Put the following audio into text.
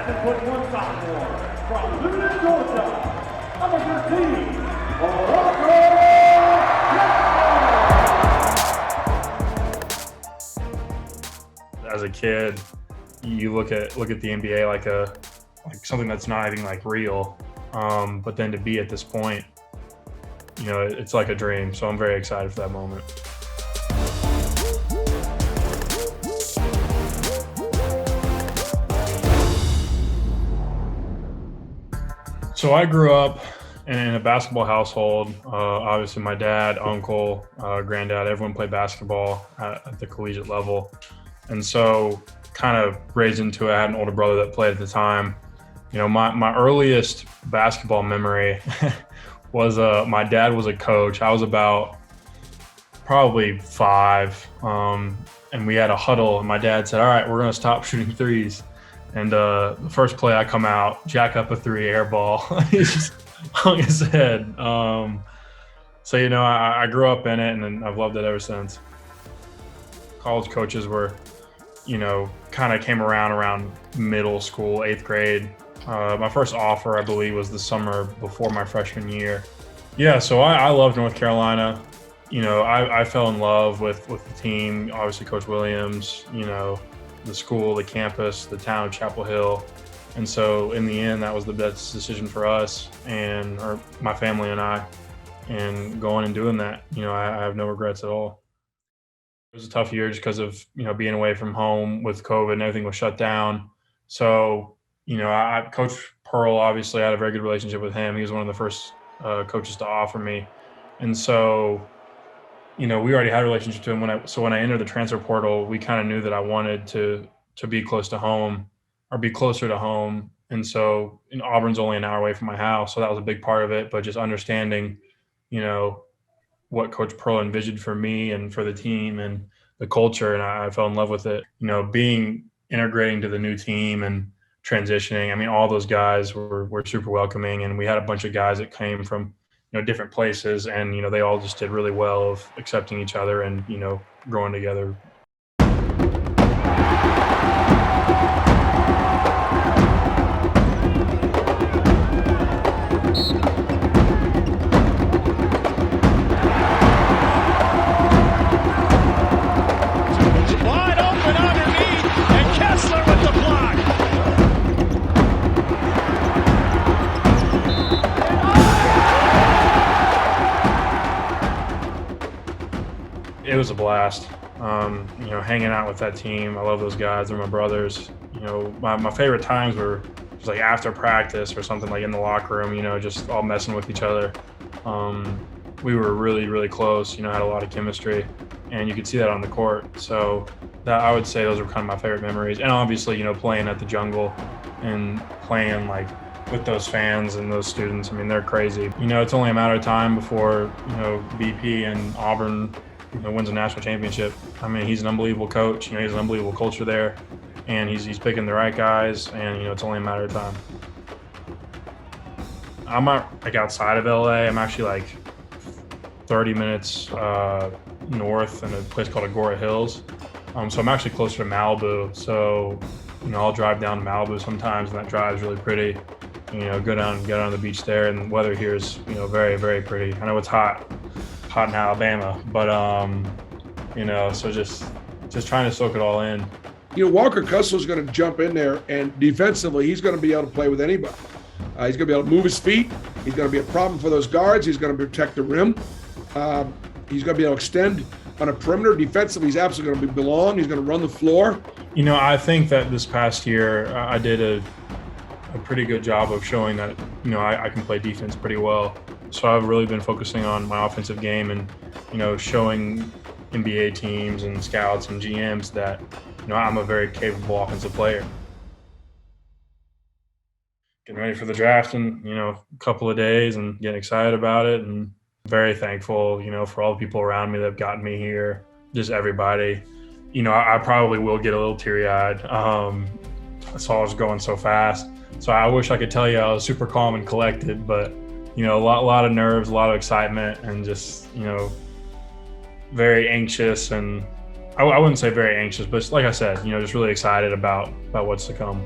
7-foot-1 sophomore from Luton, Georgia, number 13, Walker Kessler. As a kid, you look at the NBA like something that's not even like real, but then to be at this point, it's like a dream. So I'm very excited for that moment. So I grew up in a basketball household. Obviously, my dad, uncle, granddad, everyone played basketball at the collegiate level. And so kind of raised into it. I had an older brother that played at the time. My earliest basketball memory was my dad was a coach. I was about probably 5, and we had a huddle, and my dad said, "All right, we're going to stop shooting threes." And the first play I come out, jack up a 3 air ball. He just hung his head. So, I grew up in it, and then I've loved it ever since. College coaches were, kind of came around middle school, 8th grade. My first offer, I believe, was the summer before my freshman year. Yeah, so I loved North Carolina. I fell in love with the team, obviously Coach Williams, the school, the campus, the town of Chapel Hill. And so in the end, that was the best decision for us or my family and I, and going and doing that. I have no regrets at all. It was a tough year just because of, being away from home with COVID and everything was shut down. So, Coach Pearl, obviously, I had a very good relationship with him. He was one of the first coaches to offer me. And so, we already had a relationship to him. When I entered the transfer portal, we kind of knew that I wanted to be close to home or be closer to home. And so Auburn's only an hour away from my house. So that was a big part of it. But just understanding, what Coach Pearl envisioned for me and for the team and the culture. And I fell in love with it, integrating to the new team and transitioning. I mean, all those guys were super welcoming, and we had a bunch of guys that came from, different places, and, they all just did really well of accepting each other and, growing together. Wide open underneath, and Kessler with the block. It was a blast, hanging out with that team. I love those guys. They're my brothers. My favorite times were just like after practice or something, like in the locker room, just all messing with each other. We were really, really close, had a lot of chemistry, and you could see that on the court. So that, I would say those were kind of my favorite memories. And obviously, playing at the Jungle and playing like with those fans and those students. I mean, they're crazy. It's only a matter of time before, BP and Auburn wins a national championship. I mean, he's an unbelievable coach. He has an unbelievable culture there, and he's picking the right guys, and it's only a matter of time. I'm not like outside of LA. I'm actually like 30 minutes north in a place called Agora Hills. So I'm actually closer to Malibu. So I'll drive down to Malibu sometimes, and that drive is really pretty. Go down on the beach there, and the weather here is very, very pretty. I know it's hot in Alabama, but so just trying to soak it all in. Walker Kessler is going to jump in there, and defensively, he's going to be able to play with anybody. He's going to be able to move his feet. He's going to be a problem for those guards. He's going to protect the rim. He's going to be able to extend on a perimeter. Defensively, he's absolutely going to belong. He's going to run the floor. I think that this past year I did a pretty good job of showing that I can play defense pretty well. So I've really been focusing on my offensive game and, showing NBA teams and scouts and GMs that, I'm a very capable offensive player. Getting ready for the draft in, a couple of days and getting excited about it, and very thankful, for all the people around me that have gotten me here, just everybody. I probably will get a little teary-eyed. It's all just going so fast. So I wish I could tell you I was super calm and collected, but a lot of nerves, a lot of excitement, and just, very anxious. And I wouldn't say very anxious, but like I said, just really excited about what's to come.